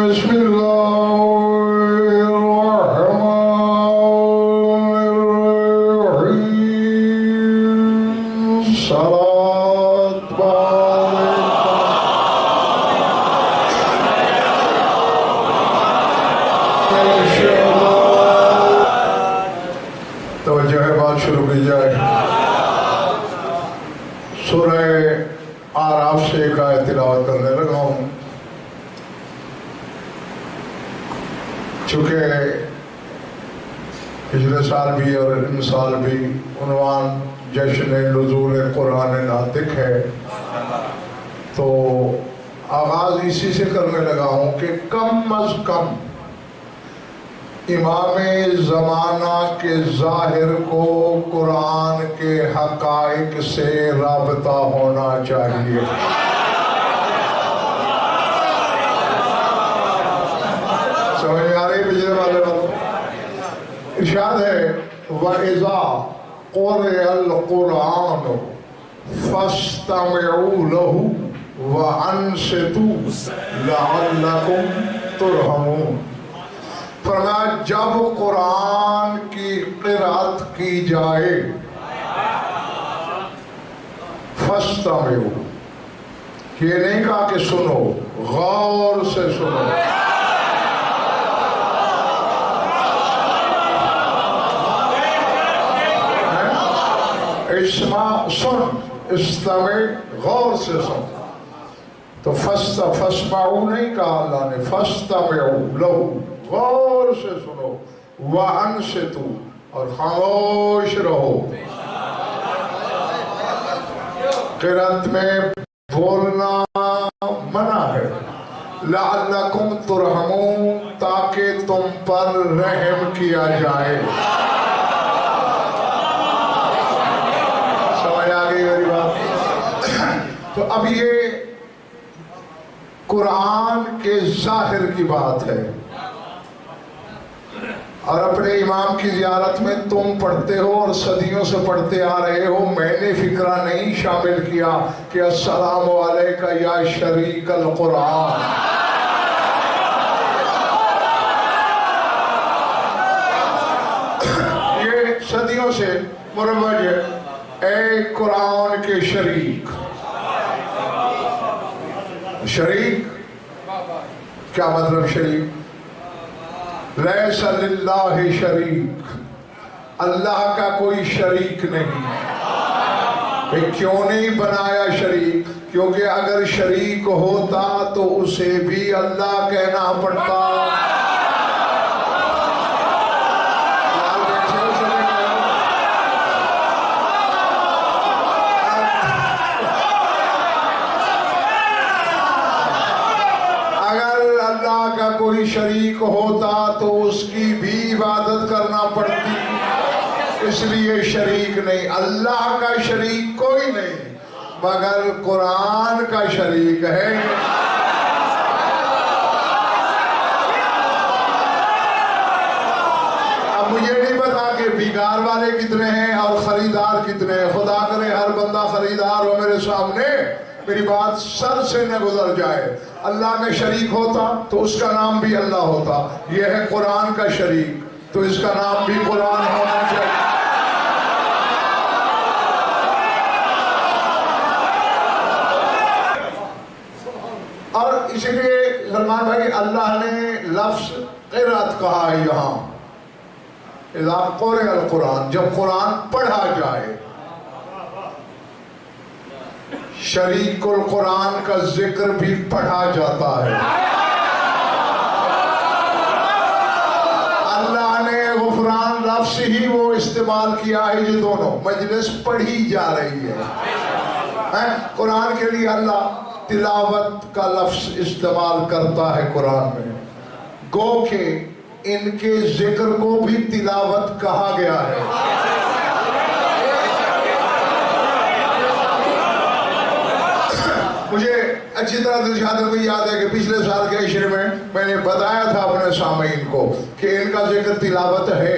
بسم الله الرحمن الرحيم صلاة توجہ ہے، بات شروع کی جائے۔ سورہ آراف سے ایک آیت تلاوت کرنے لگا ہوں، چونکہ پچھلے سال بھی اور ان سال بھی عنوان جشن نزول قرآن ناطق ہے، تو آغاز اسی سے کرنے لگا ہوں کہ کم از کم امام زمانہ کے ظاہر کو قرآن کے حقائق سے رابطہ ہونا چاہیے۔ سمجھ میں آ رہی پچھلے والے بات؟ ارشاد ہے وَإِذَا قُرِئَ الْقُرْآنُ فَاسْتَمِعُوا لَهُ وَأَنصِتُوا لَعَلَّكُمْ تُرْحَمُونَ۔ فرمایا جب قرآن کی قرأت کی جائے فَاسْتَمِعُوا، یہ نہیں کہا کہ سنو، غور سے سنو۔ اسمع سن، استمع غور سے سن، تو فَاسْمَعُوا نہیں کہا اللہ نے، فَاسْتَمِعُوا لَهُ غور سے سنو، وَأَنصِتُوا اور خاموش رہو۔ قرأت میں بولنا منع ہے، لَعَلَّكُمْ تُرْحَمُونَ تاکہ تم پر رحم کیا جائے۔ سمجھ آگئی میری بات؟ تو اب یہ قرآن کے ظاہر کی بات ہے، اور اپنے امام کی زیارت میں تم پڑھتے ہو اور صدیوں سے پڑھتے آ رہے ہو، میں نے فکرہ نہیں شامل کیا کہ السلام علیکہ یا شریک القرآن۔ یہ صدیوں سے مروج ہے، اے قرآن کے شریک۔ شریک کیا مطلب شریک؟ لیس للہ شریک، اللہ کا کوئی شریک نہیں۔ کیوں نہیں بنایا شریک؟ کیونکہ اگر شریک ہوتا تو اسے بھی اللہ کہنا پڑتا۔ کوئی شریک ہوتا تو اس کی بھی عبادت کرنا پڑتی، اس لیے شریک نہیں۔ اللہ کا شریک کوئی نہیں مگر قرآن کا شریک ہے۔ اب مجھے نہیں پتا کہ بیکار والے کتنے ہیں اور خریدار کتنے ہیں، خدا کرے ہر بندہ خریدار ہو میرے سامنے، میری بات سر سے نہ گزر جائے۔ اللہ کا شریک ہوتا تو اس کا نام بھی اللہ ہوتا، یہ ہے قرآن کا شریک تو اس کا نام بھی قرآن ہونا چاہیے۔ اور اس لیے سلمان بھائی اللہ نے لفظ قرأت کہا ہے یہاں، اذا قرئ القرآن، جب قرآن پڑھا جائے۔ شریک القرآن کا ذکر بھی پڑھا جاتا ہے۔ اللہ نے غفران لفظ ہی وہ استعمال کیا ہے، یہ دونوں مجلس پڑھی جا رہی ہے۔ قرآن کے لیے اللہ تلاوت کا لفظ استعمال کرتا ہے قرآن میں، گو کہ ان کے ذکر کو بھی تلاوت کہا گیا ہے۔ مجھے اچھی طرح دلشادت کو یاد ہے کہ پچھلے سال کے عشرے میں نے بتایا تھا اپنے سامعین کو کہ ان کا ذکر تلاوت ہے۔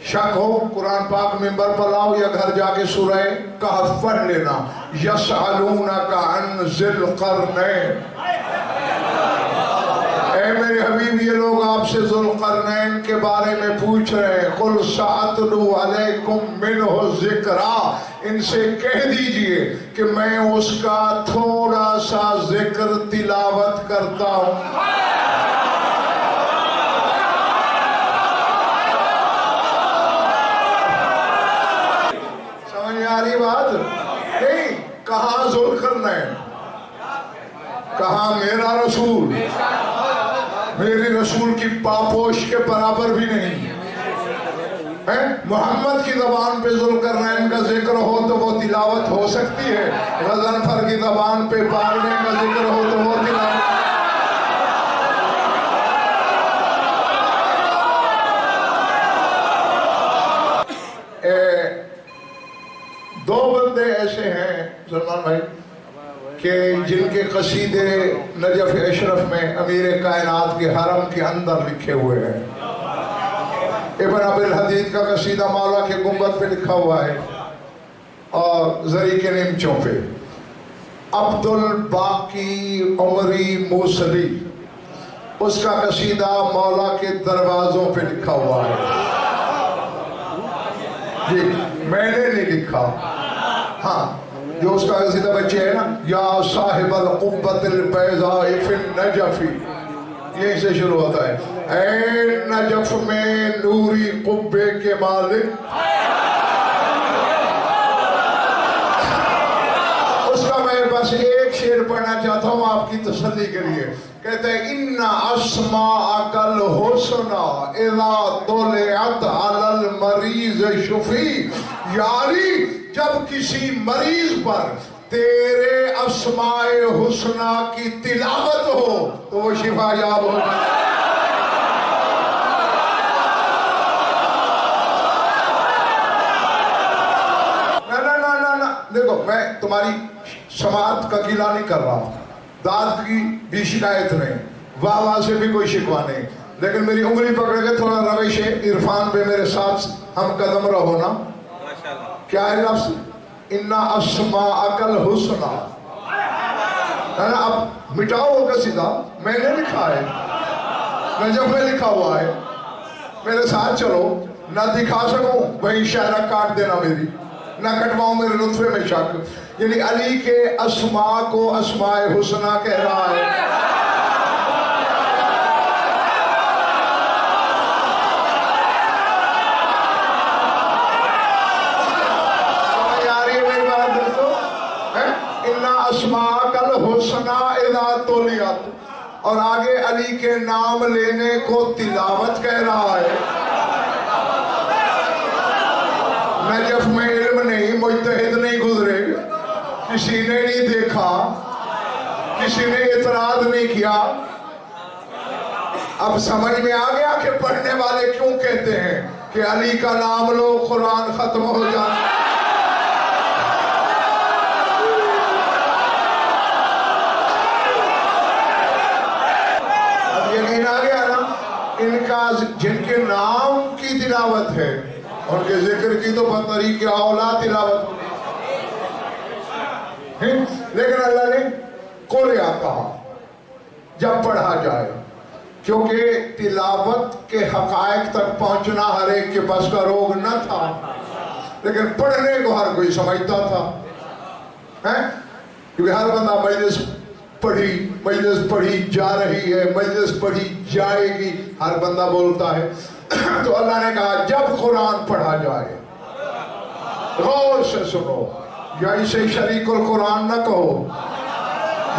شک ہو قرآن پاک منبر پر لاؤ یا گھر جا کے سورہ کہف پڑھ لینا، یسألونک عن ذی القرنین، سے ذوالقرنین کے بارے میں پوچھ رہے ہیں، قُلْ سَأَتْلُو عَلَيْكُمْ مِنْهُ ذِكْرًا، ان سے کہہ دیجئے کہ میں اس کا تھوڑا سا ذکر تلاوت کرتا ہوں۔ سمجھ میں آ رہی بات؟ نہیں، کہاں ذوالقرنین، کہاں میرا رسول، میری رسول کی پاپوش کے برابر بھی نہیں ہے۔ محمد کی زبان پہ ذوالقرنین کا ذکر ہو تو وہ تلاوت ہو سکتی ہے، غضنفر کی زبان پہ بارنے کا ذکر ہو تو وہ تلاوت۔ دو بندے ایسے ہیں سلمان بھائی کہ جن کے قصیدے نجف اشرف میں امیر کائنات کے حرم کے اندر لکھے ہوئے ہیں۔ ابن عبد الحدید کا قصیدہ مولا کے گنبد پہ لکھا ہوا ہے اور زری کے نیمچوں پہ۔ عبد الباقی عمری موصلی، اس کا قصیدہ مولا کے دروازوں پہ لکھا ہوا ہے۔ جی میں نے نہیں لکھا، ہاں جو اس کا قصیدہ بچے ہے نا، یا صاحب القبۃ البیضاء فی النجف، یہیں سے شروع ہوتا ہے، اے نجف میں نوری قبے کے مالک۔ اس کا میں بس ایک شعر پڑھنا چاہتا ہوں آپ کی تسلی کے لیے۔ کہتے ہیں ان اسماءک الحسنی اذا طلعت علی المریض شفی، یاری جب کسی مریض پر تیرے اسماء حسنہ کی تلاوت ہو تو وہ شفا یاب ہو جائے۔ دیکھو میں تمہاری سماعت کا گلہ نہیں کر رہا، داد کی بھی شکایت نہیں، واہ واہ سے بھی کوئی شکوہ نہیں، لیکن میری انگلی پکڑ کے تھوڑا روش عرفان پہ میرے ساتھ ہم قدم رہو نا۔ کیا ہے لفظ؟ اِنَّ أَسْمَاءَكَ الْحُسْنَى، اب مٹاؤ وہ قصیدہ، میں نے لکھا ہے، نجف میں لکھا ہوا ہے، میرے ساتھ چلو، نہ دکھا سکوں وہی شاعرہ کاٹ دینا میری، نہ کٹواؤں میرے لطفے میں شک۔ یعنی علی کے اسماء کو اسماء حسنہ کہہ رہا ہے۔ اسماءک الحسنی اذا طلعت، اور آگے علی کے نام لینے کو تلاوت کہہ رہا ہے۔ نجف میں علم نہیں، مجتہد نہیں گزرے، کسی نے نہیں دیکھا، کسی نے اعتراض نہیں کیا۔ اب سمجھ میں آ گیا کہ پڑھنے والے کیوں کہتے ہیں کہ علی کا نام لو قرآن ختم ہو جائے۔ ان کا جن کے نام کی تلاوت ہے ان کے ذکر کی تو بطریق اولا تلاوت، لیکن اللہ نے قولیہ کہا جب پڑھا جائے، کیونکہ تلاوت کے حقائق تک پہنچنا ہر ایک کے بس کا روگ نہ تھا، لیکن پڑھنے کو ہر کوئی سمجھتا تھا، کیونکہ ہر بندہ مجلس پڑھی جا رہی ہے، مجلس پڑھی جائے گی، ہر بندہ بولتا ہے۔ تو اللہ نے کہا جب قرآن پڑھا جائے غور سے سنو، یا اسے شریک القرآن نہ کہو،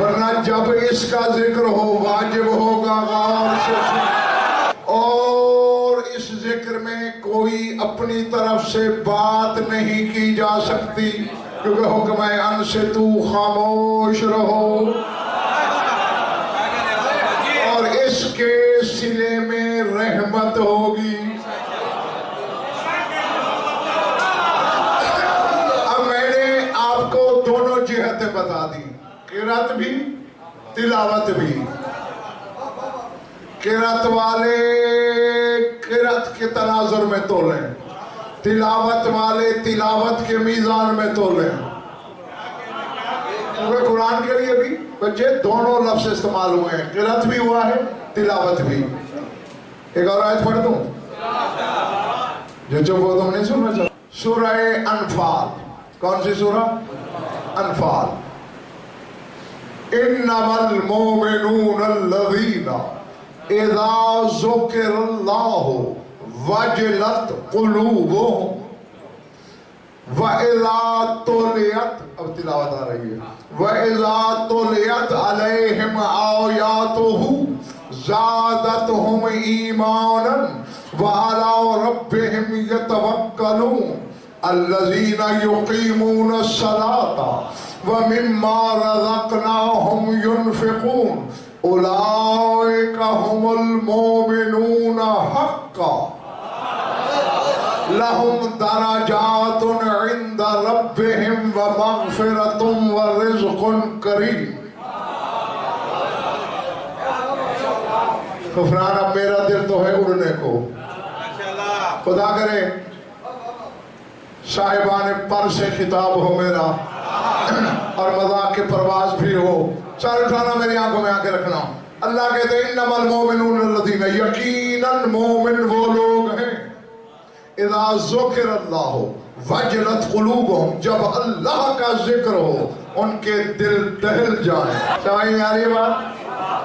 ورنہ جب اس کا ذکر ہو واجب ہوگا غور سے سنو، اور اس ذکر میں کوئی اپنی طرف سے بات نہیں کی جا سکتی، کیونکہ حکم ہے انصتو، خاموش رہو، اور اس کے سلے میں رحمت ہوگی۔ اب میں نے آپ کو دونوں جہتیں بتا دی، قرات بھی تلاوت بھی۔ قرات والے قرات کے تناظر میں تولیں، تلاوت والے تلاوت کے میزان میں تولیں۔ کیونکہ قرآن کے لیے بھی بچے دونوں لفظ استعمال ہوئے ہیں، قرات بھی ہوا ہے، تلاوت بھی۔ ایک اور آیت پڑھ دوں جو چپ ہو تم نہیں سننا چاہتا. سورہ انفال. کون سی سورہ؟ انفال. انما المؤمنون الذین اذا ذکر اللہ وجلت قلوبهم وَإِذَا تُلِيَتْ. اب تلاوت آ رہی ہے. وَإِذَا تُلِيَتْ عَلَيْهِمْ آيَاتُهُ زَادَتْهُمْ إِيمَانًا وَعَلَىٰ رَبِّهِمْ يَتَوَكَّلُونَ الَّذِينَ يُقِيمُونَ الصَّلَاةَ وَمِمَّا رَزَقْنَاهُمْ يُنْفِقُونَ أُولَٰئِكَ هُمُ الْمُؤْمِنُونَ حَقًّا لَهُمْ دَرَجَاتٌ عِنْدَ رَبِّهِمْ وَمَغْفِرَةٌ وَرِزْقٌ كَرِيمٌ. غفران. اب میرا دل تو ہے اڑنے کو. خدا کرے صاحبان پر سے خطاب ہو میرا اور مذاق کی پرواز بھی ہو. سر اٹھانا, میری آنکھوں میں آنکھیں رکھنا. اللہ کہتے ہیں انما المؤمنون الذین, یقیناً مومن وہ لوگ ہیں اذا ذکر اللہ وجلت قلوبہم, جب اللہ کا ذکر ہو ان کے دل دہل جائیں. سمجھ میں آ رہی ہے بات؟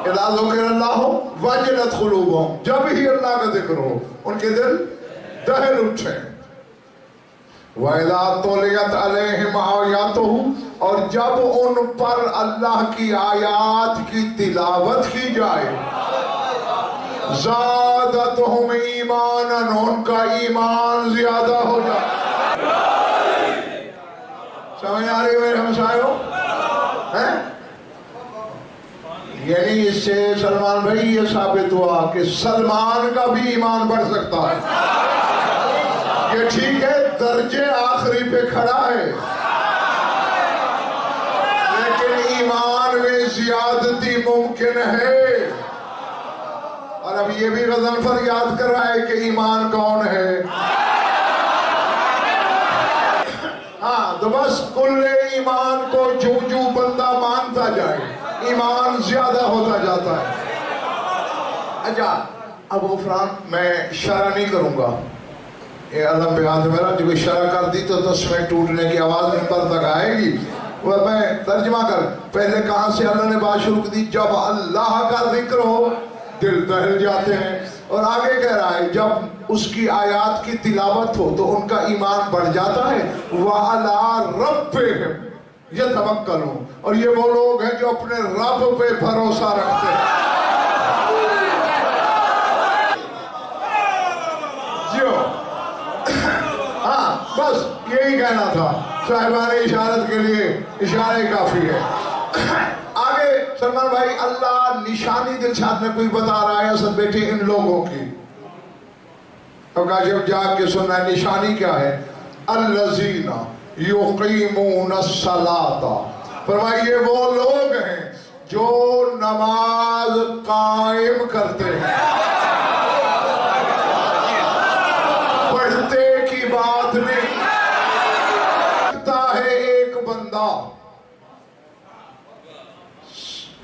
اذا ذکر اللہ وجلت قلوبہم, جب ہی اللہ کا ذکر ہو ان کے دل دہل اٹھیں. وَإِذَا تُلِيَتْ عَلَيْهِمْ آيَاتُهُ, اور جب ان پر اللہ کی آیات کی تلاوت کی جائے, زادتہم ایماناً, ان کا ایمان زیادہ ہو جائے. سمجھ آ رہی ہے میرے ہمسایوں؟ یعنی اس سے سلمان بھائی یہ ثابت ہوا کہ سلمان کا بھی ایمان بڑھ سکتا ہے. یہ ٹھیک ہے درجے آخری پہ کھڑا ہے, لیکن ایمان میں زیادتی ممکن ہے. اور اب یہ بھی غضنفر یاد کر رہا ہے کہ ایمان کون ہے. ہاں تو بس کل ایمان کو جو بندہ مانتا جائے ایمان زیادہ ہوتا جاتا ہے. اچھا اب غفران میں شرح نہیں کروں گا, یہ علم بیان میرا, جو کوئی شرح کر دی تو تسمیں ٹوٹنے کی آواز ممبر تک آئے گی. وہ میں ترجمہ کر, پہلے کہاں سے اللہ نے بات شروع کی, جب اللہ کا ذکر ہو دل دہل جاتے ہیں. اور آگے کہہ رہا ہے جب اس کی آیات کی تلاوت ہو تو ان کا ایمان بڑھ جاتا ہے. وَعَلَىٰ رَبِّهِمْ يَتَوَكَّلُونَ, اور یہ وہ لوگ ہیں جو اپنے رب پہ بھروسہ رکھتے ہیں. ہاں بس یہی کہنا تھا. صاحبان اشارت کے لیے اشارہ کافی ہے. آگے سلمان بھائی اللہ نشانی دلشاد میں کوئی بتا رہا ہے اصل بیٹے ان لوگوں کی. اور کہا جب جاگ کے سننا ہے نشانی کیا ہے. الذین یقیمون الصلاۃ, فرمائیے وہ لوگ ہیں جو نماز قائم کرتے ہیں. پڑھتے کی بات نہیں. لگتا ہے ایک بندہ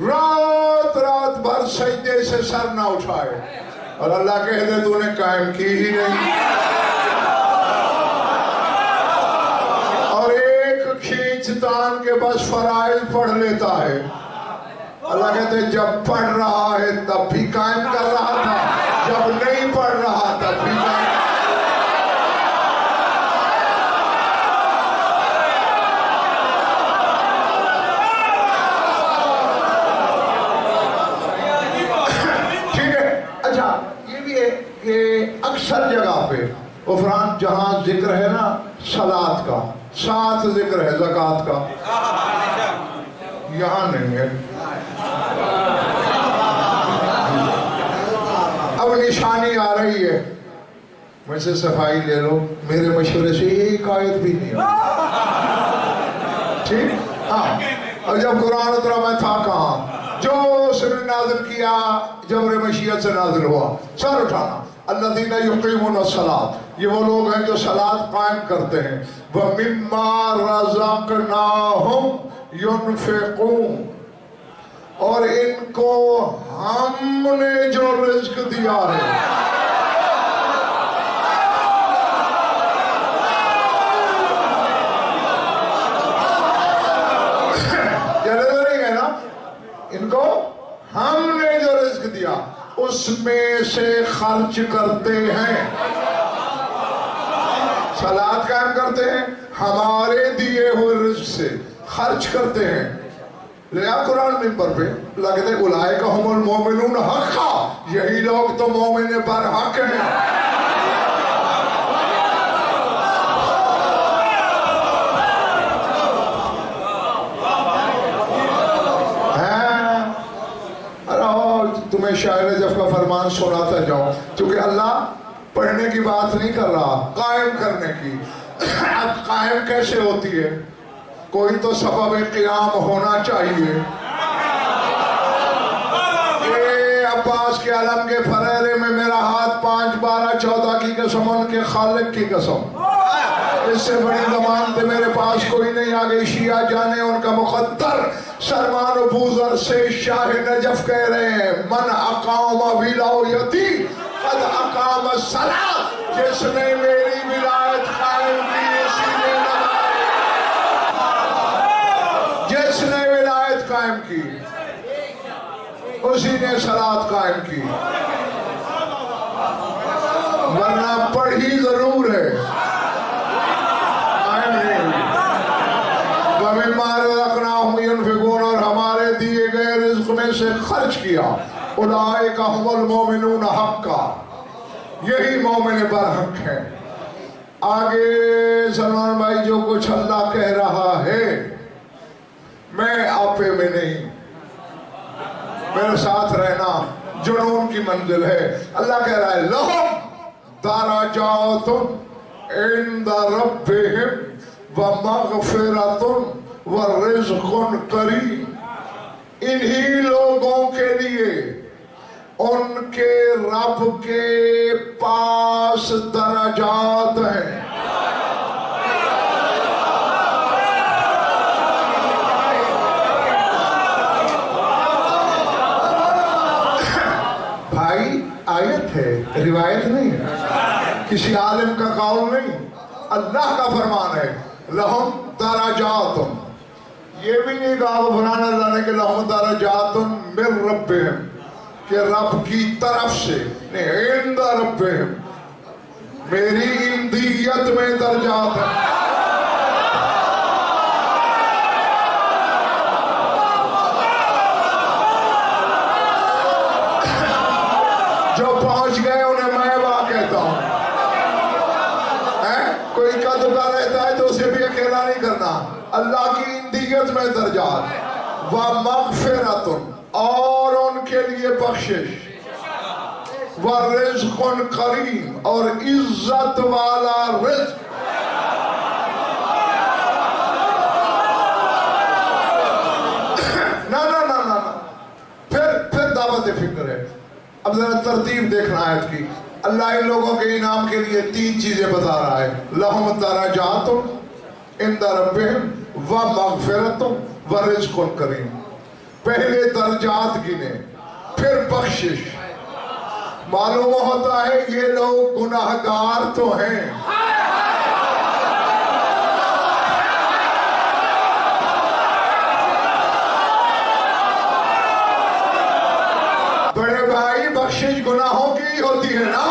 رات بھر سجدے سے سر نہ اٹھائے اور اللہ کہہ دے تو نے قائم کی ہی نہیں, اور ایک کھینچ تان کے بس فرائض پڑھ لیتا ہے. اللہ کہتے جب پڑھ رہا ہے تب بھی قائم کر رہا تھا, جب نہیں پڑھ رہا تب بھی قائم. اکثر جگہ پہ غفران جہاں ذکر ہے نا صلاۃ کا, ساتھ ذکر ہے زکوٰۃ کا, یہاں نہیں ہے. اب نشانی آ رہی ہے, مجھ سے صفائی لے لو, میرے مشورے سے ایک آیت بھی نہیں ہے. ٹھیک ہاں. اور جب قرآن اترا میں تھا کہاں, جو اس نے نازل کیا جبر مشیت سے نازل ہوا. سر اٹھانا. الذین یقیمون الصلاۃ, یہ وہ لوگ ہیں جو صلاۃ قائم کرتے ہیں. وَمِمَّا رَزَقْنَاهُمْ يُنْفِقُونَ, اور ان کو ہم نے جو رزق دیا ہے دیا اس میں سے خرچ کرتے ہیں، صلات قائم کرتے ہیں، ہمارے دیے ہوئے رزق سے خرچ کرتے ہیں۔ لیا قرآن ممبر پہ لگتے اولئک ھم المؤمنون حقا، یہی لوگ تو مومن پر حق ہیں۔ تمہیں شاعر نجف کا فرمان سناتا جاؤں، کیونکہ اللہ پڑھنے کی بات نہیں کر رہا، قائم کرنے کی۔ اب قائم کیسے ہوتی ہے؟ کوئی تو سبب قیام ہونا چاہیے۔ اے عباس کے علم کے پھریرے میں میرا ہاتھ 5 12 14 کی قسم، ان کے خالق کی قسم، اس سے بڑی زمان پہ میرے پاس کوئی نہیں۔ آگے شیعہ جانے ان کا مقدر سلمان و بوذر سے شاہ نجف کہہ رہے ہیں من اقام ولایتی قد اقام الصلاۃ، جس نے میری ولایت قائم کی اسی نے جس نے ولایت قائم کی اسی نے صلاۃ قائم کی، ورنہ پڑھی ضرور ہے، قائم نہیں ہوئی۔ وَمِمَّا رَزَقْنَاهُمْ يُنْفِقُونَ، اور ہمارے دیے گئے رزق میں سے خرچ کیا۔ اولئک ھم المؤمنون حقا، یہی مومن برحق ہے۔ آگے سلمان بھائی جو کچھ اللہ کہہ رہا ہے میں آپے میں نہیں، میرے ساتھ رہنا جنون کی منزل ہے۔ اللہ کہہ رہا ہے لہم درجات عند ربہم ومغفرۃ ورزق کریم، انہی لوگوں کے لیے ان کے رب کے پاس درجات ہیں۔ بھائی آیت ہے، روایت نہیں ہے، کسی عالم کا قول نہیں، اللہ کا فرمان ہے لہم درجات۔ یہ بھی نہیں کہا وہ فلانا اللہ نے کہ لہم درجات من ربہم، کہ رب کی طرف سے نہیں، عند ربہم، میری اندیت میں درجات ہیں۔ جو پہنچ گئے انہیں میں وہاں کہتا ہوں۔ کوئی کا دکا رہتا ہے تو اسے بھی اکیلا نہیں کرنا، اللہ کی اندیت میں درجات، ومغفرۃ، اور ان کے لیے بخشش، ورزق کریم، اور عزت والا رزق۔ نا پھر دعوت فکر ہے۔ اب ذرا ترتیب دیکھنا آیت کی، اللہ ان لوگوں کے انعام کے لیے 3 چیزیں بتا رہا ہے، لہم درجات عند ربہم ومغفرۃ ورزق کریم۔ پہلے درجات گنے، پھر بخشش۔ معلوم ہوتا ہے یہ لوگ گناہگار تو ہیں، بڑے بھائی بخشش گناہوں کی ہوتی ہے نا،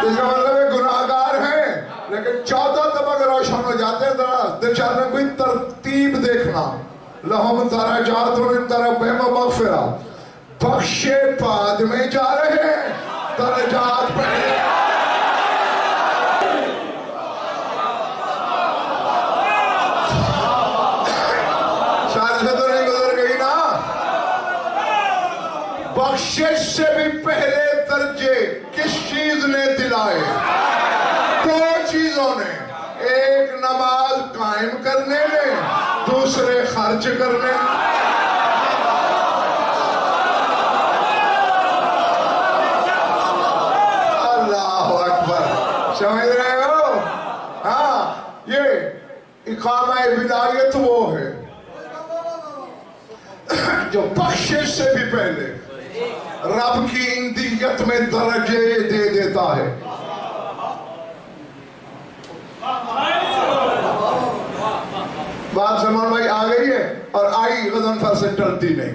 اس کا مطلب ہے گناہگار ہیں، لیکن 14 طبق روشن ہو جاتے ہیں۔ ذرا دلچسپ میں کوئی ترتیب دیکھنا، لہم درجات عند ربہم ومغفرۃ، بخشے بعد میں جا رہے ہیں، درجات پہلے۔ شاید سے تو نہیں گزر گئی نا، بخشش سے بھی پہلے درجے کس چیز نے دلائے؟ 2 چیزوں نے، ایک نماز قائم کرنے میں، دوسرے خرچ کرنے میں۔ اللہ اکبر، سمجھ رہے ہو؟ ہاں، یہ اقامہ ولایت وہ ہے جو بخشش سے بھی پہلے رب کی اندیت میں درجے دے دیتا ہے۔ بات سلمان بھائی آ گئی ہے، اور آئی غضنفر سے ٹلتی نہیں۔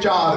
4,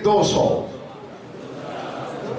200,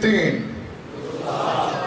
3,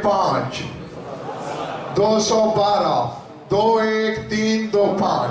5, 212, 2 1 3 2 5।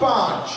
5,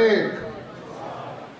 1,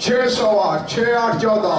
608, 6 8 14।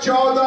14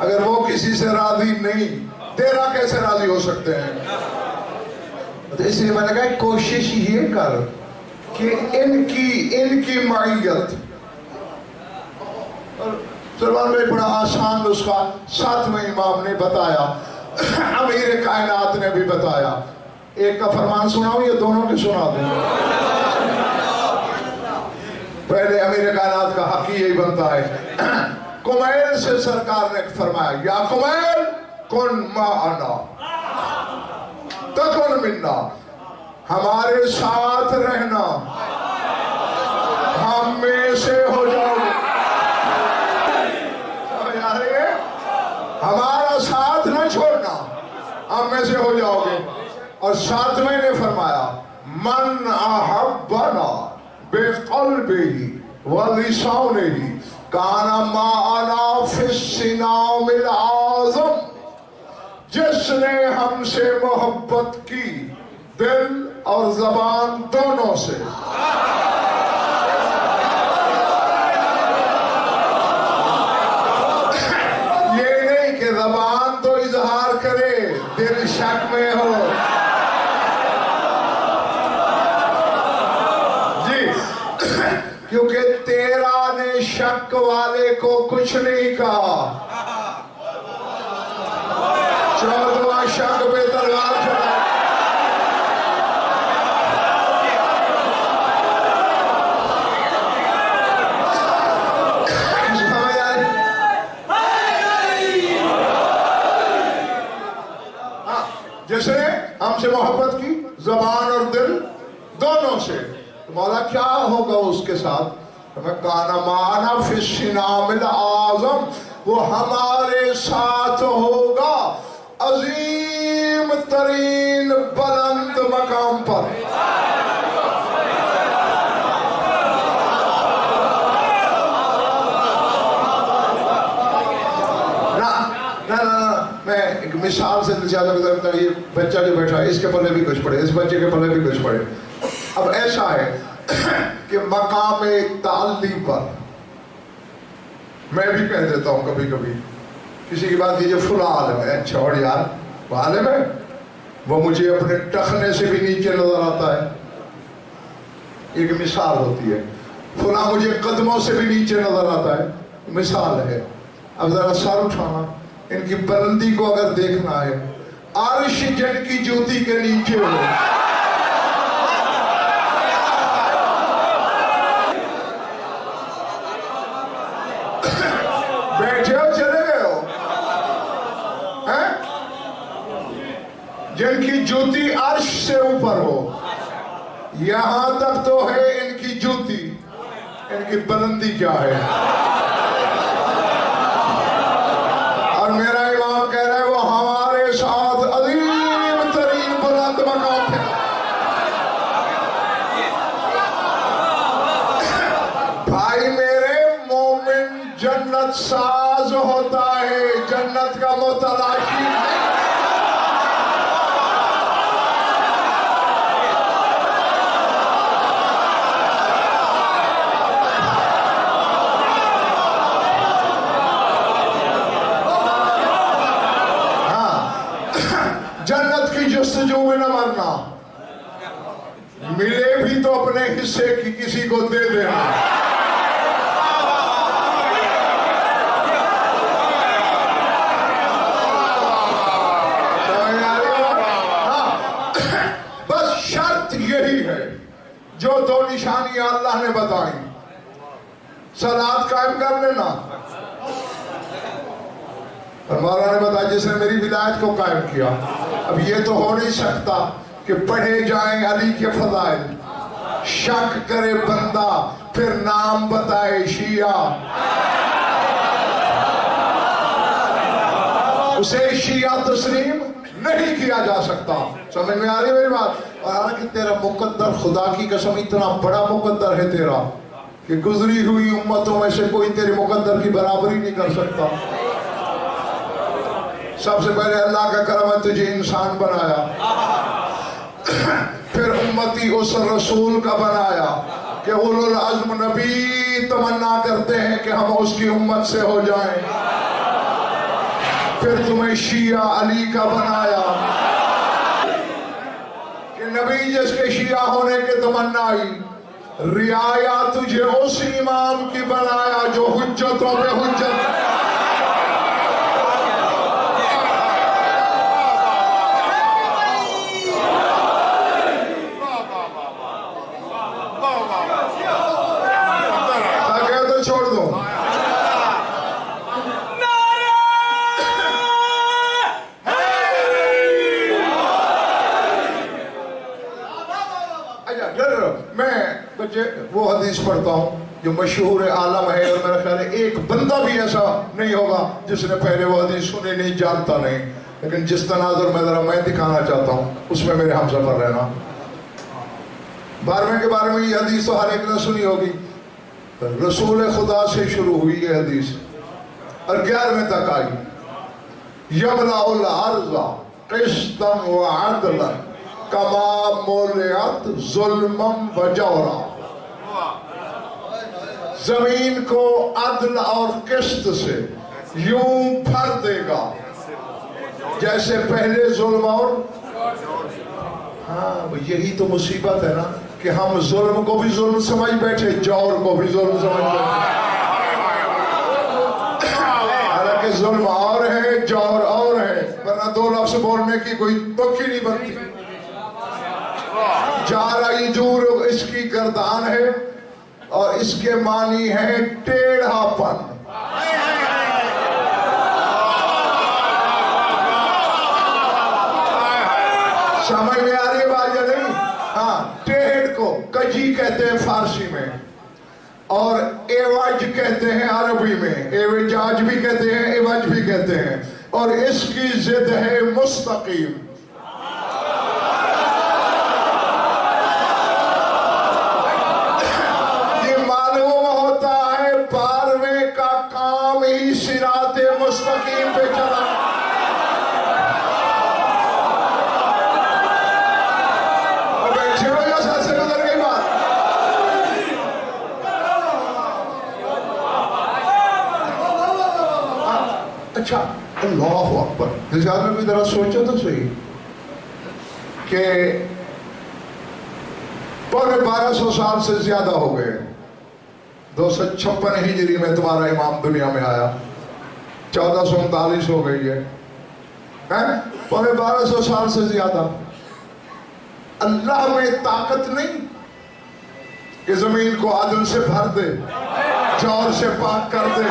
اگر وہ کسی سے راضی نہیں، تیرا کیسے راضی ہو سکتے ہیں؟ تو اس لیے میں نے کہا کوشش یہ کر کہ ان کی معیت. سلمان بھائی بڑا آسان نسخہ 7ویں امام نے بتایا، امیر کائنات نے بھی بتایا. ایک کا فرمان سناؤں یا دونوں کے سنا دوں؟ پہلے امیر کائنات کا حق یہی بنتا ہے. کمیل سے سرکار نے فرمایا یا کمیل کن معنا تکن منا، ہمارے ساتھ رہنا ہم میں سے ہو جاؤ گے. ہمارا ساتھ نہ چھوڑنا، ہم میں سے ہو جاؤ گے. اور 7ویں نے فرمایا من احبنا بقلبه ولسانه کان معنا فی الصنام العظم. جس نے ہم سے محبت کی دل اور زبان دونوں سے، یہ نہیں کہ زبان تو اظہار کرے دل شک میں ہو. کیونکہ تیرا نے شک والے کو کچھ نہیں کہا. 14واں شک پہ تلوار چلا. سمجھ آئے؟ جس نے ہم سے محبت کی زبان اور دل دونوں سے، مولا کیا ہوگا اس کے ساتھ؟ کانا معنا فی الصنام العظم، وہ ہمارے ساتھ ہوگا عظیم ترین بلند مقام پر. میں ایک مثال سے زیادہ گزرتا ہوں. یہ بچہ جو بیٹھا ہے اس کے پلے بھی کچھ پڑے، اس بچے کے پلے بھی کچھ پڑے. اب ایسا ہے کہ مقام تعلیم پر میں بھی کہہ دیتا ہوں کبھی کبھی کسی کی بات کیجئے فلاں عالم ہے. چھوڑ یار، وہ عالم ہے، وہ مجھے اپنے ٹخنے سے بھی نیچے نظر آتا ہے. ایک مثال ہوتی ہے. فلاں مجھے قدموں سے بھی نیچے نظر آتا ہے، مثال ہے. اب ذرا سر اٹھانا، ان کی بلندی کو اگر دیکھنا ہے، عرش جن کی جوتی کے نیچے ہو. بیٹھے ہو چلے گئے ہو، جن کی جوتی عرش سے اوپر ہو. یہاں تک تو ہے ان کی جوتی، ان کی بلندی کیا ہے؟ اور میرا امام کہہ رہا ہے وہ ہمارے ساتھ عظیم ترین بلند مقام ہے. بھائی میرے، مومن جنت ساز ہوتا ہے، جنت کا متلاشی نہیں. جنت کی جستجو میں نہ مرنا، ملے بھی تو اپنے حصے کی کسی کو دے دینا. بس شرط یہی ہے جو 2 نشانیاں اللہ نے بتائیں، صلاۃ قائم کر لینا. اور مولا نے بتایا جس نے میری ولایت کو قائم کیا. اب یہ تو ہو نہیں سکتا کہ پڑھے جائیں علی کے فضائل، شک کرے بندہ پھر نام بتائے شیعہ، اسے شیعہ تسلیم نہیں کیا جا سکتا. سمجھ میں آ رہی میری بات؟ اور حالانکہ تیرا مقدر، خدا کی قسم اتنا بڑا مقدر ہے تیرا کہ گزری ہوئی امتوں میں سے کوئی تیرے مقدر کی برابری نہیں کر سکتا. سب سے پہلے اللہ کا کرم ہے تجھے انسان بنایا، پھر امتی اس رسول کا بنایا کہ اولو العزم نبی تمنا کرتے ہیں کہ ہم اس کی امت سے ہو جائیں. پھر تمہیں شیعہ علی کا بنایا کہ نبی جس کے شیعہ ہونے کے تمنا آئی، رعایا تجھے اس امام کی بنایا جو حجتوں پہ حجت. چھوڑ دو. میں بچے وہ حدیث پڑھتا ہوں جو مشہور عالم ہے، اور میرا خیال ہے ایک بندہ بھی ایسا نہیں ہوگا جس نے پہلے وہ حدیث سنی نہیں، جانتا نہیں، لیکن جس تناظر میں ذرا میں دکھانا چاہتا ہوں اس میں میرے ہم سفر رہنا. 12ویں کے بارے میں یہ حدیث تو ہر ایک نے سنی ہوگی. رسول خدا سے شروع ہوئی یہ حدیث اور 11ویں تک آئی. یملأ الارض قسطا وعدلا کما ملئت ظلما وجورا. زمین کو عدل اور قسط سے یوں بھر دے گا جیسے پہلے ظلم اور. ہاں یہی تو مصیبت ہے نا کہ ہم ظلم کو بھی ظلم سمجھ بیٹھے، جور کو بھی ظلم سمجھ بیٹھے. حالانکہ ظلم اور ہے، جور اور ہے، ورنہ دو لفظ بولنے کی کوئی توقع نہیں بنتی. جارا یجور اس کی گردان ہے اور اس کے معنی ہے ٹیڑھا پن. سمجھ میں آ رہی بات یا نہیں؟ ہاں، ٹیڑھ کو کجی کہتے ہیں فارسی میں، اور ایوج کہتے ہیں عربی میں. ایوجاج بھی کہتے ہیں، ایوج بھی کہتے ہیں، اور اس کی ضد ہے مستقیم. یہ معلوم ہوتا ہے 12ویں کا کام ہی صراط مستقیم پہ چلا. اچھا، اللہ اکبر. اس آدمی بھی ذرا سوچو تو صحیح کہ 1250 سال سے زیادہ ہو گئے. 256 ہجری میں تمہارا امام دنیا میں آیا، 1439 ہو گئی ہے. 1250 سال سے زیادہ. اللہ میں طاقت نہیں کہ زمین کو عدل سے بھر دے، جور سے پاک کر دے.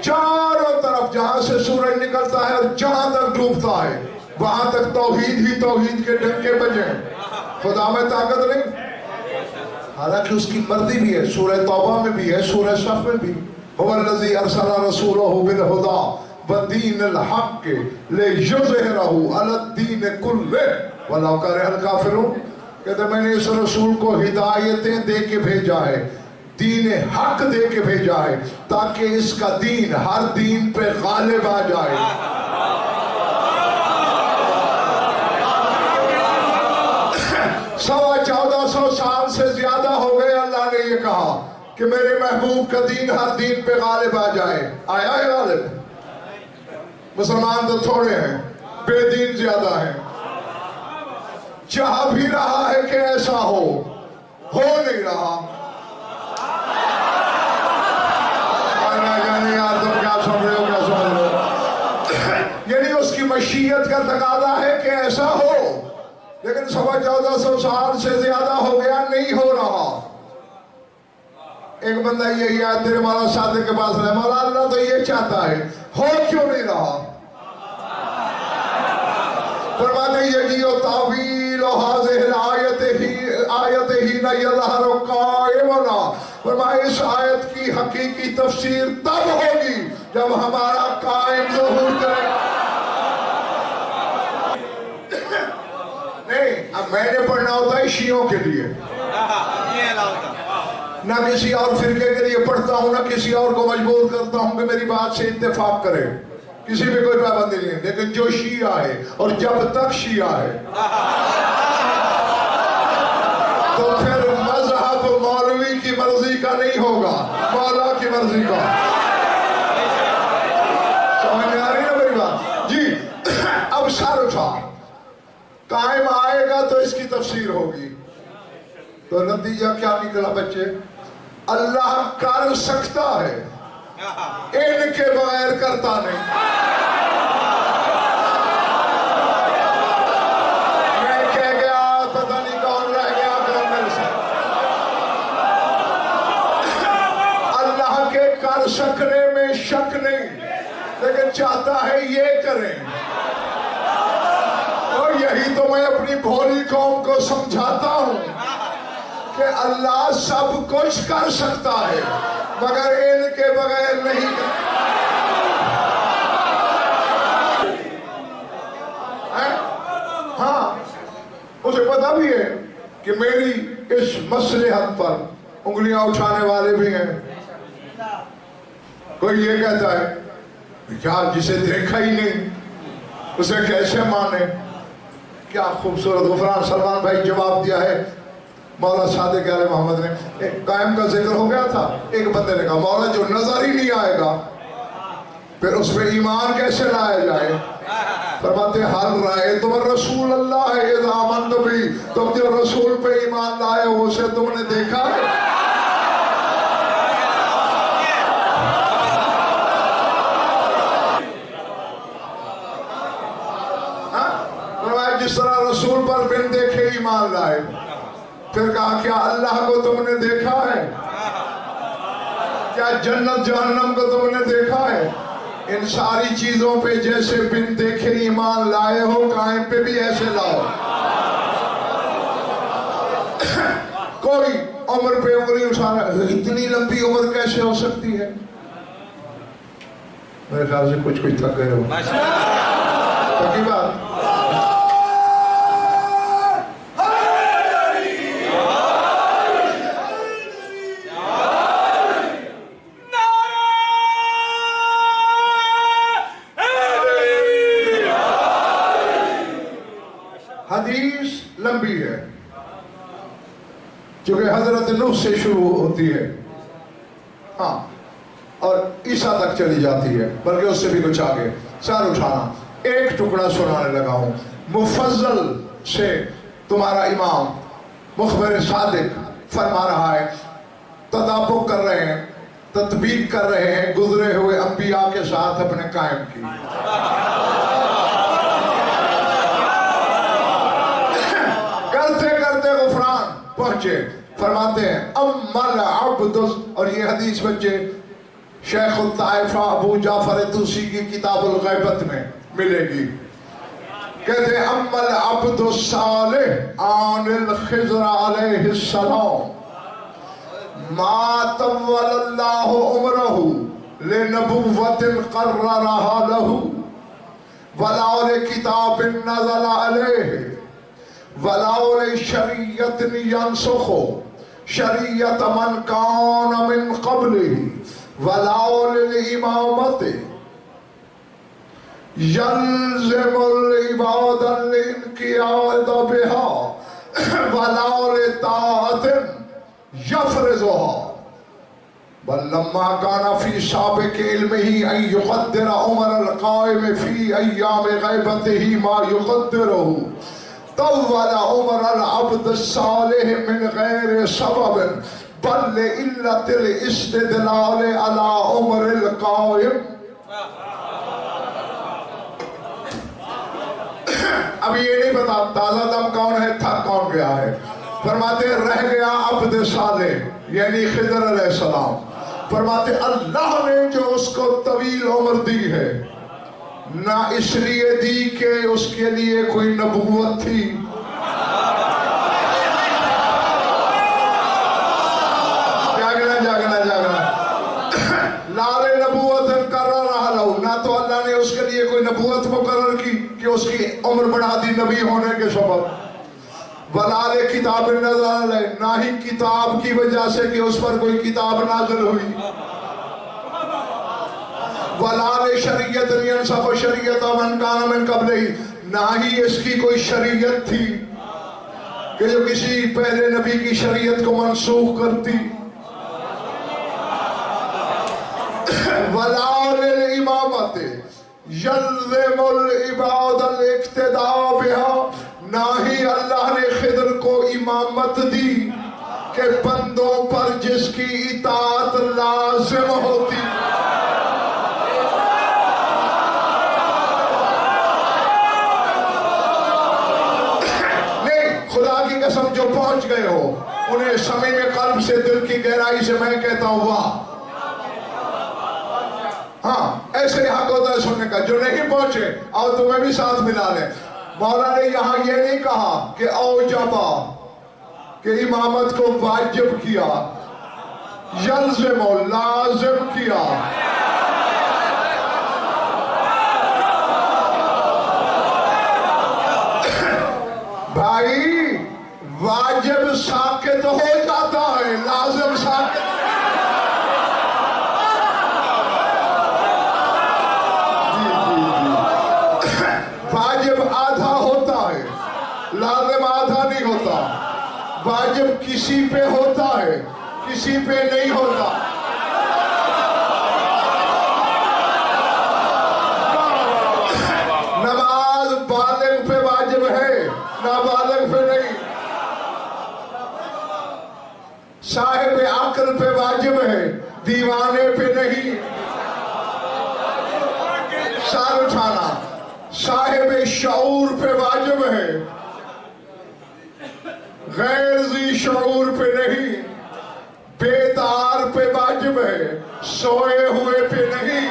چاروں طرف جہاں سے سورج نکلتا ہے اور جہاں تک ڈوبتا ہے وہاں تک توحید ہی توحید کے ڈنکے بجے. خدا میں طاقت نہیں، حالانکہ اس کی مرضی بھی ہے. سورہ توبہ میں بھی ہے، سورہ صف میں بھی. هو الذی ارسل رسولہ بالہدی ودین الحق لیظہرہ علی الدین کلہ ولو کرہ الکافرون. کہتے ہیں میں نے اس رسول کو ہدایتیں دے کے بھیجا ہے، دین حق دے کے بھیجا ہے، تاکہ اس کا دین ہر دین پہ غالب آ جائے. 1450 سال سے زیادہ ہو گئے. اللہ نے یہ کہا کہ میرے محبوب کا دین ہر دین پہ غالب آ جائے. آیا ہے غالب؟ مسلمان تو تھوڑے ہیں، بے دین زیادہ ہیں. چاہ بھی رہا ہے کہ ایسا ہو نہیں رہا. یار تم کیا سن رہے ہو، کیا سن رہے ہو؟ یعنی اس کی مشیت کا تقاضا ہے کہ ایسا ہو، لیکن 1450 سال سے زیادہ ہو گیا، نہیں ہو رہا. ایک بندہ یہی آیا تیرے مولا صادق کے پاس رہے، مولا اللہ تو یہ چاہتا ہے، ہو کیوں نہیں رہا؟ فرماتے یجیء تعویل هذه الآیت حین یظہر قائمنا. فرمایا اس آیت کی حقیقی تفسیر تب ہوگی جب ہمارا قائم ظہور کرے. نہیں، اب میں نے پڑھنا ہوتا ہے شیعوں کے لیے، نہ کسی اور فرقے کے لیے پڑھتا ہوں، نہ کسی اور کو مجبور کرتا ہوں کہ میری بات سے اتفاق کرے. کسی بھی کوئی پابندی نہیں ہے. لیکن جو شیعہ ہے، اور جب تک شیعہ ہے تو پھر مذہب مولوی کی مرضی کا نہیں ہوگا، مولا کی مرضی کا۔ سمجھ میں آ رہی نا میری بات؟ جی اب سر اٹھا، قائم آئے گا تو اس کی تفسیر ہوگی۔ تو نتیجہ کیا نکلا بچے؟ اللہ کر سکتا ہے، ان کے بغیر کرتا نہیں۔ میں کہہ گیا پتہ نہیں کون رہ گیا کون میرے سے۔ اللہ کے کر سکنے میں شک نہیں، لیکن چاہتا ہے یہ کریں۔ اور یہی تو میں اپنی بھولی قوم کو سمجھاتا ہوں کہ اللہ سب کچھ کر سکتا ہے مگر ان کے بغیر نہیں۔ ہاں مجھے پتا بھی ہے کہ میری اس مصلحت پر انگلیاں اٹھانے والے بھی ہیں۔ کوئی یہ کہتا ہے کیا جسے دیکھا ہی نہیں اسے کیسے مانے؟ کیا خوبصورت غفران سلمان بھائی جواب دیا ہے مولا صادق علیہ محمد نے۔ ایک قائم کا ذکر ہو گیا تھا، ایک بندے نے کہا مولا جو نظر ہی نہیں آئے گا پھر اس پہ ایمان کیسے لایا جائے؟ فرماتے حل رائے تم رسول اللہ ہے اذا آمنت بھی، تم جو رسول پہ ایمان لائے ہو اسے تم نے دیکھا ہے؟ جس طرح رسول پر بن دیکھے ایمان لائے، پھر کہا کیا اللہ کو تم نے دیکھا ہے؟ کیا جنت جہنم کو تم نے دیکھا ہے؟ ان ساری چیزوں پہ جیسے بن دیکھے ایمان لائے ہو، قائم پہ بھی ایسے لاؤ۔ کوئی عمر پہ انگلی اٹھا رہا ہے، اتنی لمبی عمر کیسے ہو سکتی ہے؟ میرے خیال سے کچھ تھک گئے ہو۔ تھکی بات؟ حدیث لمبی ہے چونکہ حضرت نوح سے شروع ہوتی ہے، ہاں، اور عیسیٰ تک چلی جاتی ہے، بلکہ اس سے بھی کچھ آگے۔ سر اٹھانا، ایک ٹکڑا سنانے لگا ہوں مفضل سے۔ تمہارا امام مخبر صادق فرما رہا ہے، تدابق کر رہے ہیں، تطبیق کر رہے ہیں گزرے ہوئے انبیاء کے ساتھ اپنے قائم کی۔ کرتے کرتے غفران پہنچے، فرماتے ہیں امل عبد، اور یہ حدیث بچے شیخ الطائفہ ابو جعفر طوسی کی کتاب الغیبت میں ملے گی۔ کہتے ہیں امل عبد الصالح آن الخضر علیہ السلام ما طول اللہ عمرہ لنبوت قررها له ولا لکتاب نزل علیہ ولا لشریعت ینسخ شریعت من کان من قبلہ ولا للامامت یلزم العباد الانقیاد بها ولا لطاعت یفرضها بل لما كان في سابق علمه أن يقدر عمر القائم في أيام غيبته ما يقدره طول عمر العبد الصالح من غير سبب بل لعلة الاستدلال على عمر القائم۔ اب یہ نہیں بتا تازہ دم کون ہے، تھک کون گیا ہے۔ فرماتے رہ گیا عبد صالح یعنی خضر علیہ السلام۔ فرماتے اللہ نے جو اس کو طویل عمر دی ہے، نہ اس لیے دی کہ اس کے لیے کوئی نبوت تھی، لال نبوت قرر رہا، نہ تو اللہ نے اس کے لیے کوئی نبوت مقرر کی کہ اس کی عمر بڑھا دی نبی ہونے کے سبب، ولال کتاب نازل علیہ، نہ ہی کتاب کی وجہ سے کہ اس پر کوئی کتاب نازل ہوئی، ولال شریعت ینسخ شریعت من کان من قبلہ، نہ ہی اس کی کوئی شریعت تھی کہ جو کسی پہلے نبی کی شریعت کو منسوخ کرتی۔ ولا للامامت یلزم العباد الاقتداء بها، نہ ہی اللہ نے خضر کو امامت دی کہ بندوں پر جس کی اطاعت لازم ہوتی۔ نہیں، خدا کی قسم جو پہنچ گئے ہو انہیں صمیم قلب سے، دل کی گہرائی سے میں کہتا ہوں واہ۔ ہاں ایسے ہی حق ہوتا ہے سننے کا۔ جو نہیں پہنچے آؤ تمہیں بھی ساتھ ملا لیں۔ مولا نے یہاں یہ نہیں کہا کہ اوجبا، کہ امامت کو واجب کیا، یلزم لازم کیا۔ بھائی واجب ساکت ہو جاتا ہے، لازم ساکت۔ واجب آدھا ہوتا ہے، لازم آدھا نہیں ہوتا۔ واجب کسی پہ ہوتا ہے، کسی پہ نہیں ہوتا۔ نماز بالغ پہ واجب ہے، نابالغ پہ نہیں۔ صاحب عقل پہ واجب ہے، دیوانے پہ نہیں۔ سار اٹھانا، صاحب شعور پہ واجب ہے، غیر ذی شعور پہ نہیں۔ بیدار پہ واجب ہے، سوئے ہوئے پہ نہیں۔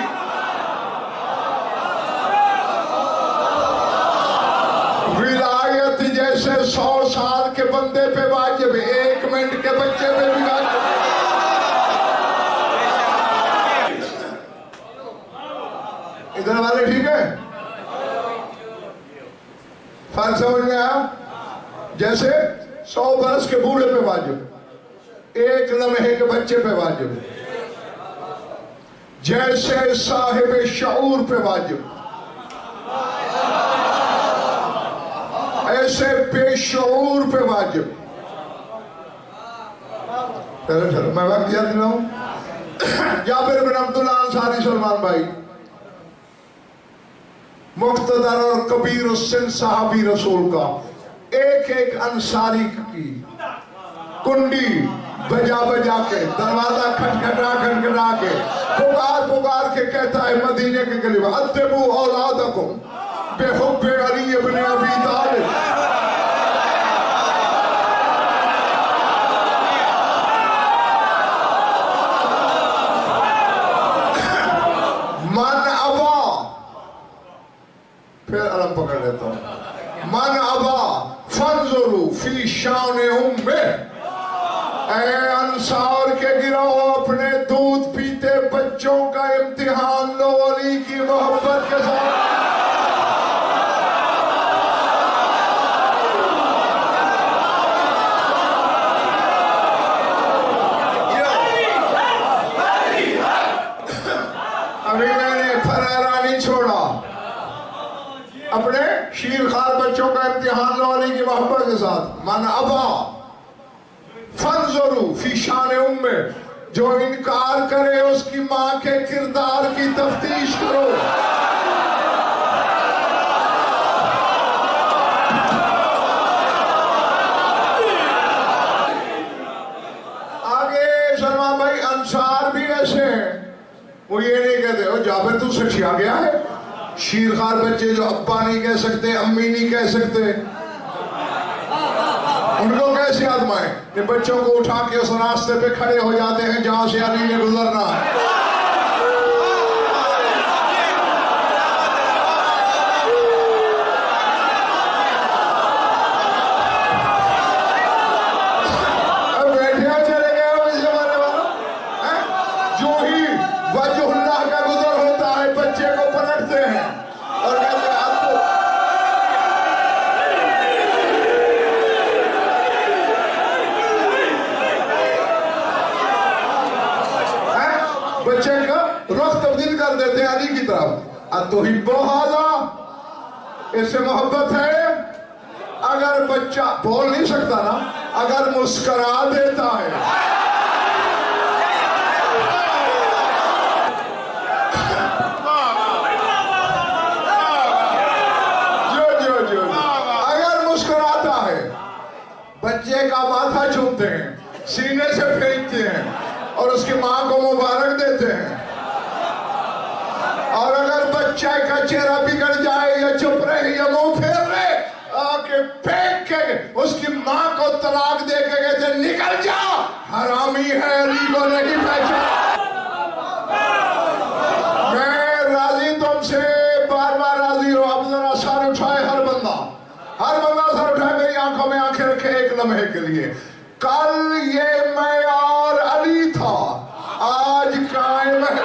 ولایت جیسے 100 سال کے بندے پہ واجب ہے، 1 منٹ کے بچے پہ بھی واجب ہے۔ ادھر والے ٹھیک ہے؟ فرق سمجھ میں آیا؟ جیسے 100 برس کے بوڑھے پہ واجب، 1 لمحے کے بچے پہ واجب، جیسے صاحب شعور پہ واجب، ایسے بے شعور پہ واجب۔ میں وقت یاد دلاؤں، جابر بن عبداللہ انصاری سلمان بھائی، مقتدر اور کبیر السن صحابی رسول کا، ایک ایک انصاری کی کنڈی بجا بجا کے، دروازہ کھٹکھٹا کے، پکار کے کہتا ہے مدینے کے قریب، ادبوا اولادکم بحب علی ابن ابی طالب۔ من ابا، پھر علم پکڑ لیتا ہوں، من ابا فانظروا فی شان امہ، اے انصار کے گروہ اپنے دودھ پیتے بچوں کا امتحان لو علی کی محبت کے ساتھ۔ ابھی میں نے پھریرا نہیں چھوڑا، اپنے شیر خوار بچوں کا امتحان لو علی کی محبت کے ساتھ۔ من ابا فانظروا فی شان امہ، جو انکار کرے اس کی ماں کے کردار کی تفتیش کرو۔ آگے سلمان بھائی انصار بھی ایسے ہیں، وہ یہ نہیں کہتے او جابر تو سچیا گیا ہے، شیرخوار بچے جو ابا نہیں کہہ سکتے، امی نہیں کہہ سکتے، ان کو کیسے آزمائیں؟ یہ بچوں کو اٹھا کے اس راستے پہ کھڑے ہو جاتے ہیں جہاں سے علی نے گزرنا ہے۔ اب بیٹھے ہو چلے گئے ہو اس زمانے والوں، جو ہی وجہ اللہ کا گزر ہوتا ہے بچے کو پلٹتے ہیں اور کہتے ہیں بچے کا رخ تبدیل کر دیتے ہیں علی کی طرف۔ اتحبو ھذا، اس سے محبت ہے؟ اگر بچہ بول نہیں سکتا نا، اگر مسکرا دیتا ہے کا ماتھا چومتے ہیں، سینے سے پھینکتے ہیں اور اس کی ماں کو مبارک دیتے ہیں. اور اگر بچہ کا چہرہ بگڑ جائے یا چپ رہے یا منہ پھیر رہے، آکے پھینک کے اس کی ماں کو طلاق دے کے کہتے ہیں نکل جا، حرامی ہے، علی کو نہیں پہچانا. میں راضی تم سے، بار بار راضی ہو. اب ذرا سر اٹھائے ہر بندہ سر اٹھائے، میری آنکھوں میں آنکھیں رکھے ایک لمحے کے لیے. کل یہ میں اور علی تھا، آج قائم ہے.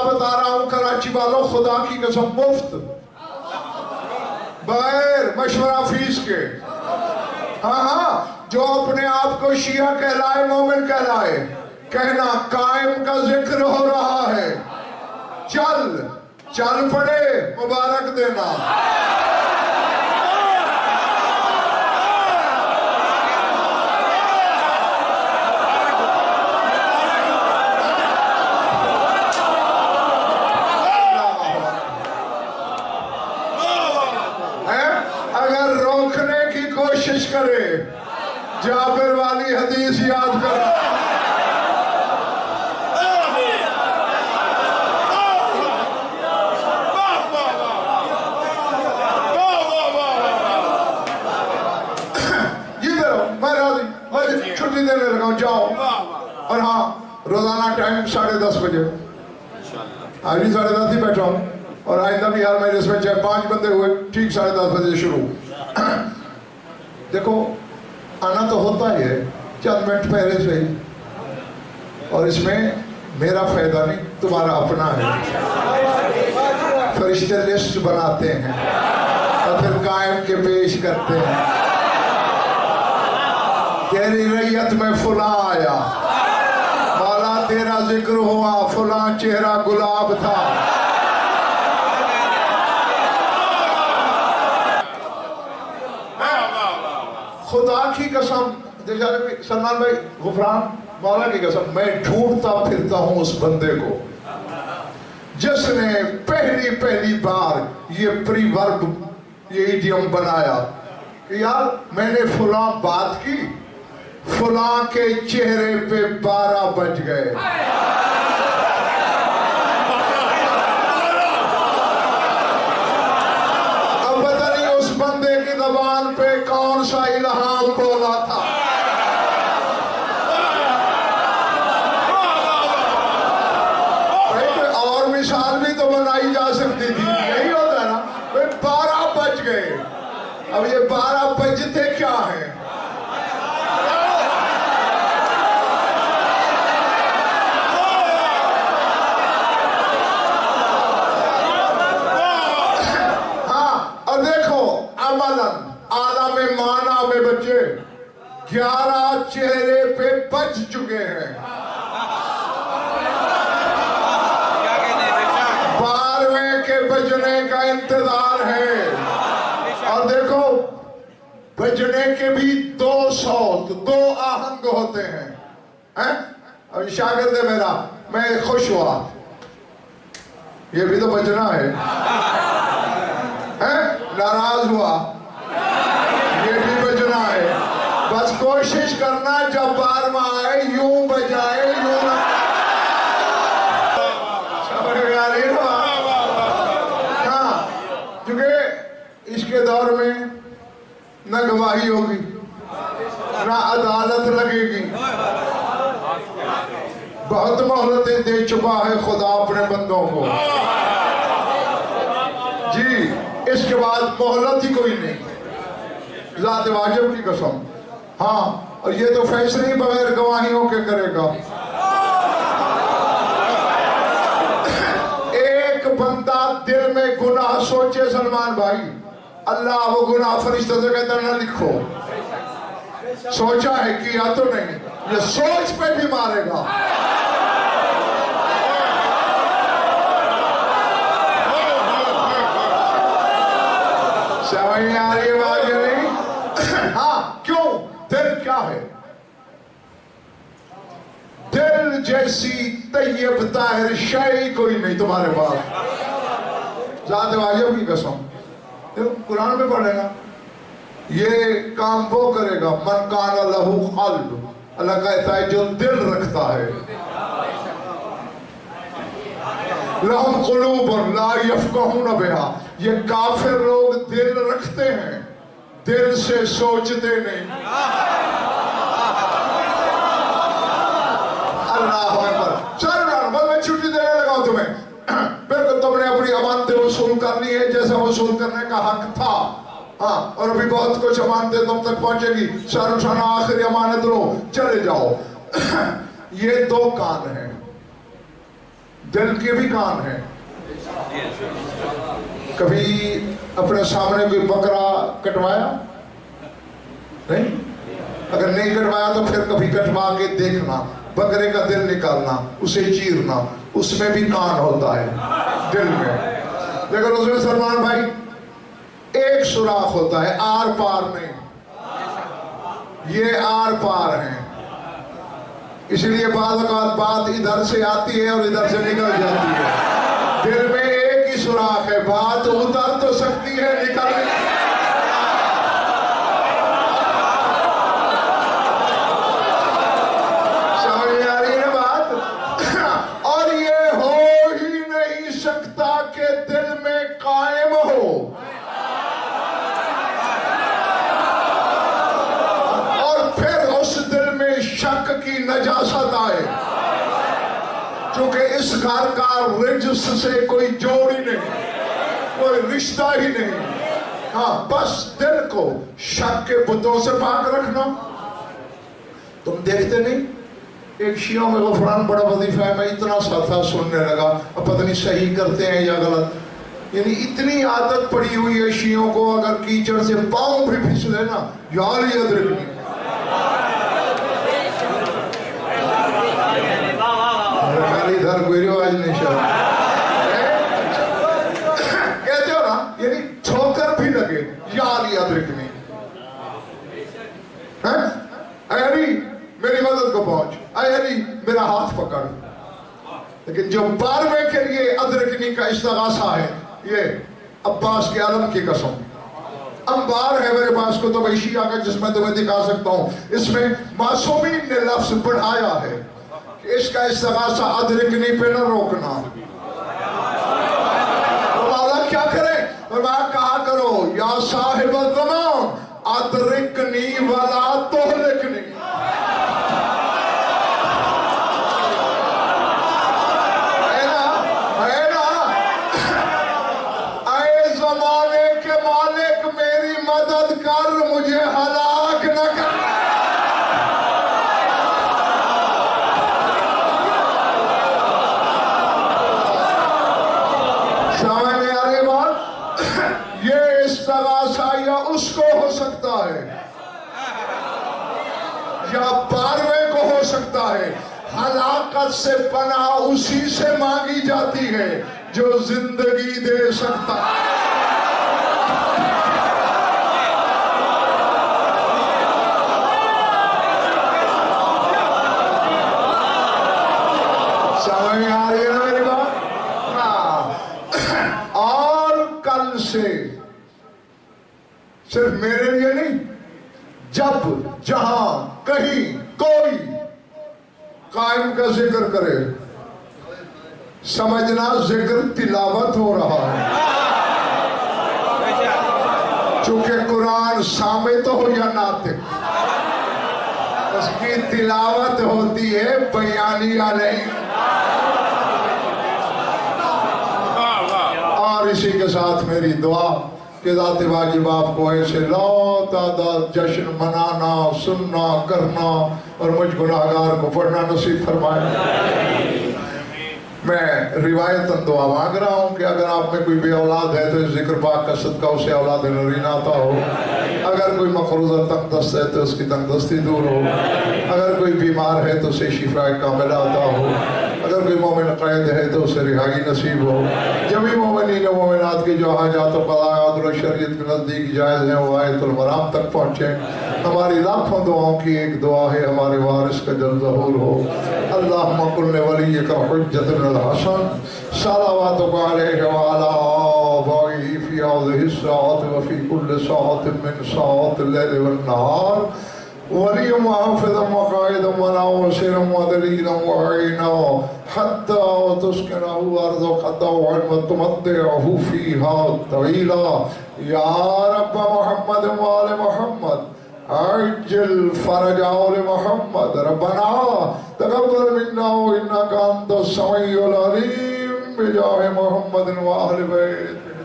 بتا رہا ہوں کراچی والوں، خدا کی قسم مفت بغیر مشورہ فیس کے. جو اپنے آپ کو شیعہ کہلائے، مومن کہلائے، کہنا قائم کا ذکر ہو رہا ہے، چل پڑے، مبارک دینا. کوشش کرے، جابر والی حدیث یاد کرے. میں چھٹی دینے لگا ہوں، جاؤ. اور ہاں، روزانہ ٹائم 10:30 بجے. آج بھی 10:30 ہی بیٹھا ہوں، اور آئندہ بھی ہر مجلس میں چاہے 5 بندے ہوئے، ٹھیک 10:30 بجے شروع. دیکھو آنا تو ہوتا ہی ہے چند منٹ پہلے سے ہی، اور اس میں میرا فائدہ نہیں، تمہارا اپنا ہے. فرشتے لسٹ بناتے ہیں اور پھر قائم کے پیش کرتے ہیں. تیری ریت میں فلاں آیا، مولا تیرا ذکر ہوا، فلاں چہرہ گلاب تھا. خدا کی قسم، سلمان بھائی غفران، مولا کی قسم، میں ڈھونڈتا پھرتا ہوں اس بندے کو جس نے پہلی بار یہ پری ورب، یہ ایڈیم بنایا کہ یار میں نے فلاں بات کی، فلاں کے چہرے پہ 12 بج گئے. اب پتہ نہیں اس بندے کی زبان پہ کون سا الہام بولا تھا. اور مثال بھی تو بنائی جا سکتی تھی، یہی ہوتا ہے نا. 12 بج گئے. اب یہ 12 بجتے کیا ہیں؟ عالم معنی میں بچے 11 چہرے پہ بج چکے ہیں. 12ویں کے بجنے کا انتظار ہے. اور دیکھو بجنے کے بھی 2 صوت، 2 آہنگ ہوتے ہیں. اب شاگرد ہے میرا، میں خوش ہوا، یہ بھی تو بجنا ہے. ناراض ہوا، یہ بھی بجنا ہے. بس کوشش کرنا جب 12واں آئے یوں بجائے، یوں نہ. ہاں، کیونکہ اس کے دور میں نہ گواہی ہوگی، نہ عدالت لگے گی. بہت مہلتیں دے چکا ہے خدا اپنے بندوں کو. جی اس کے بعد مہلت ہی کوئی نہیں، ذات واجب کی قسم. ہاں، اور یہ تو فیصلے ہی بغیر گواہیوں کے کرے گا. ایک بندہ دل میں گناہ سوچے سلمان بھائی، اللہ وہ گناہ فرشتہ سے کہتا نہ لکھو. سوچا ہے کیا تو نہیں، یہ سوچ پہ بھی مارے گا. سمجھ آ رہی ہے بات نہیں؟ دل جیسی طیب طاہر شے کوئی نہیں تمہارے پاس. ذات واجب کی قسم قرآن میں پڑھے گا یہ کام وہ کرے گا من کان لہو قلب. اللہ کہتا ہے جو دل رکھتا ہے. لہم قلوب لا یفقہون بہا. یہ کافر لوگ دل رکھتے ہیں دل سے سوچتے نہیں. اللہ اکبر. چل رہا بس میں چھٹی دینے لگا ہوں تمہیں. بالکل تم نے اپنی امانتیں وصول کرنی ہے جیسا وصول کرنے کا حق تھا. ہاں اور ابھی بہت کچھ امانتیں تم تک پہنچے گی. شاہ رخ آخری امانت لو چلے جاؤ. یہ دو کان ہیں دل کے بھی کان ہیں. کبھی اپنے سامنے کوئی بکرا کٹوایا نہیں؟ اگر نہیں کٹوایا تو پھر کبھی کٹوا کے دیکھنا. بکرے کا دل نکالنا اسے چیرنا اس میں بھی کان ہوتا ہے دل میں. لیکن اس میں سلمان بھائی ایک سوراخ ہوتا ہے آر پار نہیں. یہ آر پار ہیں. اس لیے بعض اوقات بات ادھر سے آتی ہے اور ادھر سے نکل جاتی ہے. دل میں ایک ہی سوراخ ہے. بات اتر تو سکتی ہے نکل نہیں. سمجھ میں آ رہی ہے بات؟ اور یہ ہو ہی نہیں سکتا کہ دل میں قائم ہو. شک کی نجاست آئے چونکہ اس گھر کا رجس سے کوئی جوڑ ہی نہیں کوئی رشتہ ہی نہیں. ہاں بس دل کو شک کے بتوں سے پاک رکھنا. تم دیکھتے نہیں ایک شیعوں میں غفران بڑا وظیفہ ہے. میں اتنا سا تھا سننے لگا اب پتہ نہیں صحیح کرتے ہیں یا غلط. یعنی اتنی عادت پڑی ہوئی ہے شیعوں کو اگر کیچڑ سے پاؤں بھی پھسلے نا یار یہ ادرکنی. ادھر کوئی رواج نہیں کہتے ہو نا یعنی ٹھوکر بھی لگے یار یاد رکھنی. اے علی میری مدد کو پہنچ. اے علی میرا ہاتھ پکڑ. لیکن جو بارہویں کے لیے ادرکنی کا استغاثہ ہے یہ عباس کے عالم کی قسم انبار ہے میرے پاس کو تو شیعہ کا جس میں تمہیں دکھا سکتا ہوں. اس میں معصومین نے لفظ بڑھایا ہے اس کا استغاثہ ادرکنی پہ نہ روکنا. اللہ کیا کرے فرمایا کہا کرو یا صاحب الزمان ادرکنی ولا تہلکنی. اے زمانے کے مالک میری مدد کر مجھے ہلاک نہ کر. اس کو ہو سکتا ہے یا بارہویں کو ہو سکتا ہے. ہلاکت سے پناہ اسی سے مانگی جاتی ہے جو زندگی دے سکتا ہے. سمجھ میں آ رہی ہے نا میری بات؟ اور کل سے صرف میرے لیے نہیں جب جہاں کہیں کوئی قائم کا ذکر کرے سمجھنا ذکر تلاوت ہو رہا ہے. چونکہ قرآن سامع تو ہو یا ناطق اس کی تلاوت ہوتی ہے بیانیہ نہیں. اور اسی کے ساتھ میری دعا کہ ذات واجب آپ کو ایسے لا تعداد جشن منانا سننا کرنا اور مجھ گناہگار کو پڑھنا نصیب فرمائے. میں روایتاً دعا مانگ رہا ہوں کہ اگر آپ میں کوئی بے اولاد ہے تو ذکر پاک کا صدقہ اسے اولاد نرین عطا ہو. اگر کوئی مقروضہ تنگ دست ہے تو اس کی تنگ دستی دور ہو. اگر کوئی بیمار ہے تو اسے شفا کاملہ عطا ہو. اگر کوئی مومن قید ہے تو اسے رہائی نصیب ہو. جبھی مومنین و مومنات کی جو حاجات و قضایات اور شریعت کے نزدیک جائز ہیں وہ آیت المرام تک پہنچیں. ہماری لاکھوں دعاؤں کی ایک دعا ہے ہمارے وارث کا جلد ظہور ہو. اللہم قل ولیک حجت بن الحسن صلواتک علیہ وعلی آبائہ فی هذه الساعة وفی کل ساعة من ساعات اللیل والنہار وليا وحافظا وقائدا وناصرا ودليلا وعينا حتى تسكنه أرضك طوعا وتمتعه فيها طويلا. يا رب محمد وآل محمد عجل فرج آل محمد. ربنا تقبل منا إنك أنت السميع العليم بجاه محمد وآل بيته.